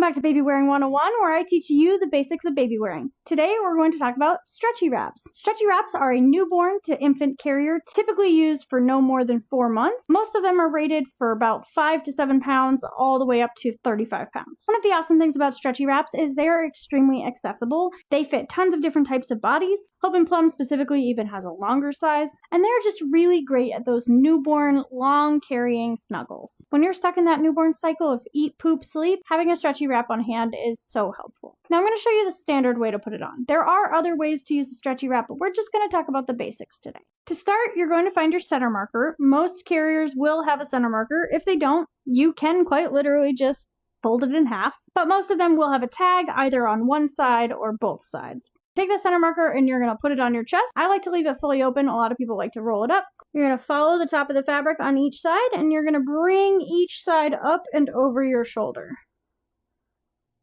Welcome back to Babywearing 101, where I teach you the basics of baby wearing. Today, we're going to talk about stretchy wraps. Stretchy wraps are a newborn to infant carrier, typically used for no more than 4 months. Most of them are rated for about 5 to 7 pounds, all the way up to 35 pounds. One of the awesome things about stretchy wraps is they are extremely accessible. They fit tons of different types of bodies. Hope and Plum specifically even has a longer size, and they're just really great at those newborn, long-carrying snuggles. When you're stuck in that newborn cycle of eat, poop, sleep, having a stretchy wrap on hand is so helpful. Now I'm going to show you the standard way to put it on. There are other ways to use the stretchy wrap, but we're just going to talk about the basics today. To start, you're going to find your center marker. Most carriers will have a center marker. If they don't, you can quite literally just fold it in half, but most of them will have a tag either on one side or both sides. Take the center marker and you're going to put it on your chest. I like to leave it fully open. A lot of people like to roll it up. You're going to follow the top of the fabric on each side and you're going to bring each side up and over your shoulder.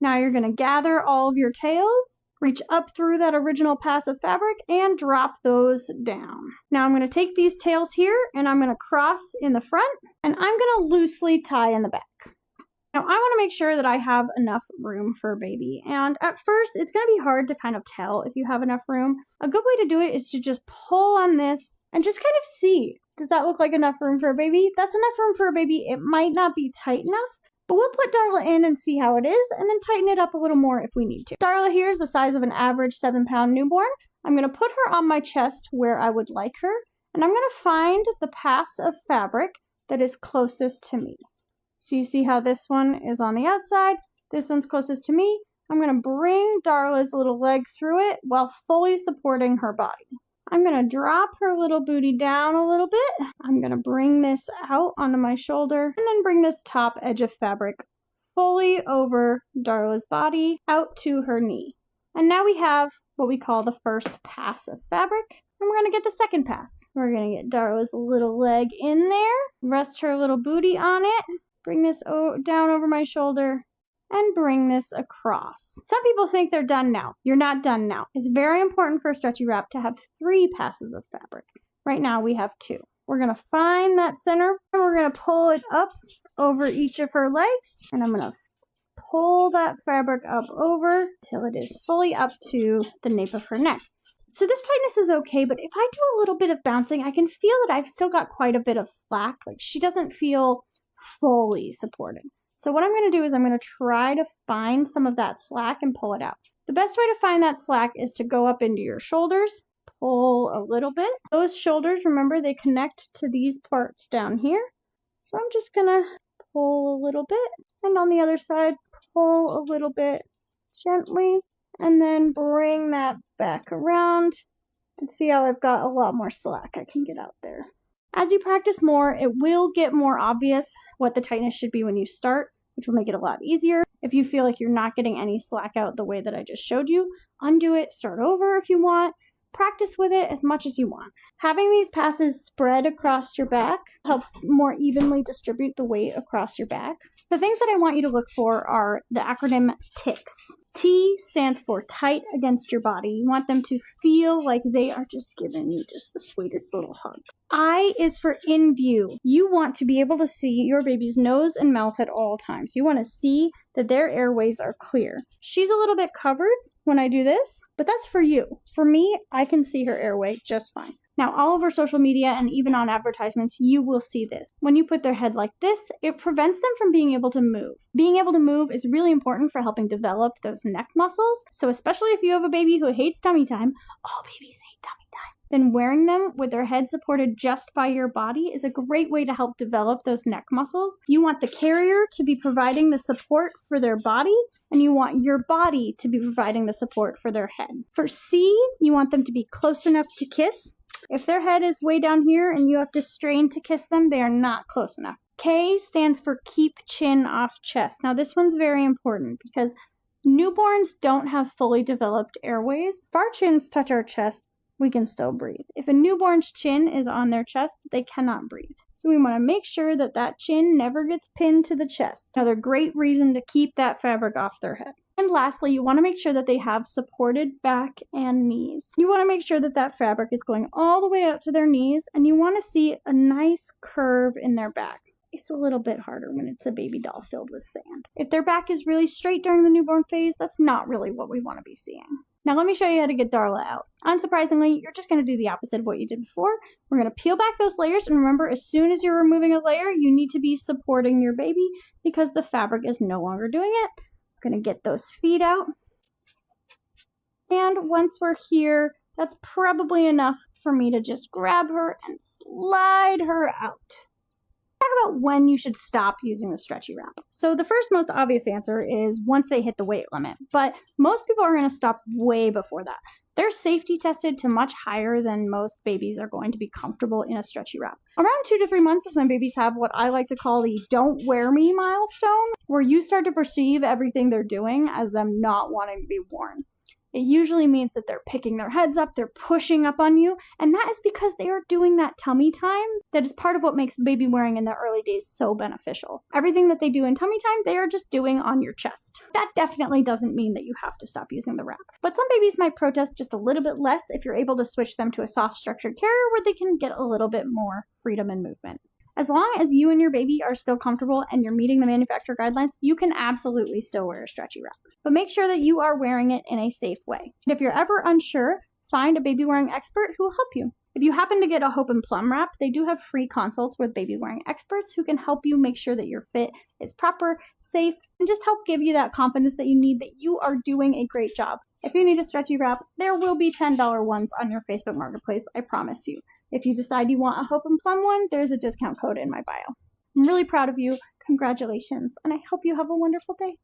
Now you're going to gather all of your tails, reach up through that original pass of fabric, and drop those down. Now I'm going to take these tails here, and I'm going to cross in the front, and I'm going to loosely tie in the back. Now I want to make sure that I have enough room for a baby, and at first it's going to be hard to kind of tell if you have enough room. A good way to do it is to just pull on this and just kind of see. Does that look like enough room for a baby? That's enough room for a baby. It might not be tight enough, but we'll put Darla in and see how it is, and then tighten it up a little more if we need to. Darla here is the size of an average 7-pound newborn. I'm going to put her on my chest where I would like her, and I'm going to find the pass of fabric that is closest to me. So you see how this one is on the outside, this one's closest to me. I'm going to bring Darla's little leg through it while fully supporting her body. I'm going to drop her little booty down a little bit. I'm going to bring this out onto my shoulder and then bring this top edge of fabric fully over Darla's body out to her knee. And now we have what we call the first pass of fabric. And we're going to get the second pass. We're going to get Darla's little leg in there, rest her little booty on it, bring this down over my shoulder, and bring this across. Some people think they're done now. You're not done now. It's very important for a stretchy wrap to have 3 passes of fabric. Right now we have 2. We're going to find that center and we're going to pull it up over each of her legs, and I'm going to pull that fabric up over till it is fully up to the nape of her neck. So this tightness is okay, but if I do a little bit of bouncing, I can feel that I've still got quite a bit of slack. Like she doesn't feel fully supported. So what I'm going to do is I'm going to try to find some of that slack and pull it out. The best way to find that slack is to go up into your shoulders, pull a little bit. Those shoulders, remember, they connect to these parts down here. So I'm just going to pull a little bit, and on the other side, pull a little bit gently, and then bring that back around and see how I've got a lot more slack I can get out there. As you practice more, it will get more obvious what the tightness should be when you start, which will make it a lot easier. If you feel like you're not getting any slack out the way that I just showed you, undo it, start over if you want. Practice with it as much as you want. Having these passes spread across your back helps more evenly distribute the weight across your back. The things that I want you to look for are the acronym TICS. T stands for tight against your body. You want them to feel like they are just giving you just the sweetest little hug. I is for in view. You want to be able to see your baby's nose and mouth at all times. You want to see that their airways are clear. She's a little bit covered when I do this, but that's for you. For me, I can see her airway just fine. Now, all over social media and even on advertisements, you will see this. When you put their head like this, it prevents them from being able to move. Being able to move is really important for helping develop those neck muscles. So especially if you have a baby who hates tummy time, all babies hate tummy time, then wearing them with their head supported just by your body is a great way to help develop those neck muscles. You want the carrier to be providing the support for their body, and you want your body to be providing the support for their head. For C, you want them to be close enough to kiss. If their head is way down here and you have to strain to kiss them, they are not close enough. K stands for keep chin off chest. Now this one's very important because newborns don't have fully developed airways. If our chins touch our chest, we can still breathe. If a newborn's chin is on their chest, they cannot breathe. So we want to make sure that that chin never gets pinned to the chest. Another great reason to keep that fabric off their head. And lastly, you want to make sure that they have supported back and knees. You want to make sure that that fabric is going all the way out to their knees, and you want to see a nice curve in their back. It's a little bit harder when it's a baby doll filled with sand. If their back is really straight during the newborn phase, that's not really what we want to be seeing. Now let me show you how to get Darla out. Unsurprisingly, you're just going to do the opposite of what you did before. We're going to peel back those layers, and remember, as soon as you're removing a layer, you need to be supporting your baby because the fabric is no longer doing it. I'm going to get those feet out. And once we're here, that's probably enough for me to just grab her and slide her out. Talk about when you should stop using the stretchy wrap. So the first most obvious answer is once they hit the weight limit, but most people are going to stop way before that. They're safety tested to much higher than most babies are going to be comfortable in a stretchy wrap. Around 2 to 3 months is when babies have what I like to call the don't wear me milestone, where you start to perceive everything they're doing as them not wanting to be worn. It usually means that they're picking their heads up, they're pushing up on you, and that is because they are doing that tummy time that is part of what makes baby wearing in the early days so beneficial. Everything that they do in tummy time, they are just doing on your chest. That definitely doesn't mean that you have to stop using the wrap. But some babies might protest just a little bit less if you're able to switch them to a soft structured carrier where they can get a little bit more freedom and movement. As long as you and your baby are still comfortable and you're meeting the manufacturer guidelines, you can absolutely still wear a stretchy wrap. But make sure that you are wearing it in a safe way. And if you're ever unsure, find a baby wearing expert who will help you. If you happen to get a Hope and Plum wrap, they do have free consults with baby wearing experts who can help you make sure that your fit is proper, safe, and just help give you that confidence that you need that you are doing a great job. If you need a stretchy wrap, there will be $10 ones on your Facebook Marketplace, I promise you. If you decide you want a Hope and Plum one, there's a discount code in my bio. I'm really proud of you. Congratulations, and I hope you have a wonderful day.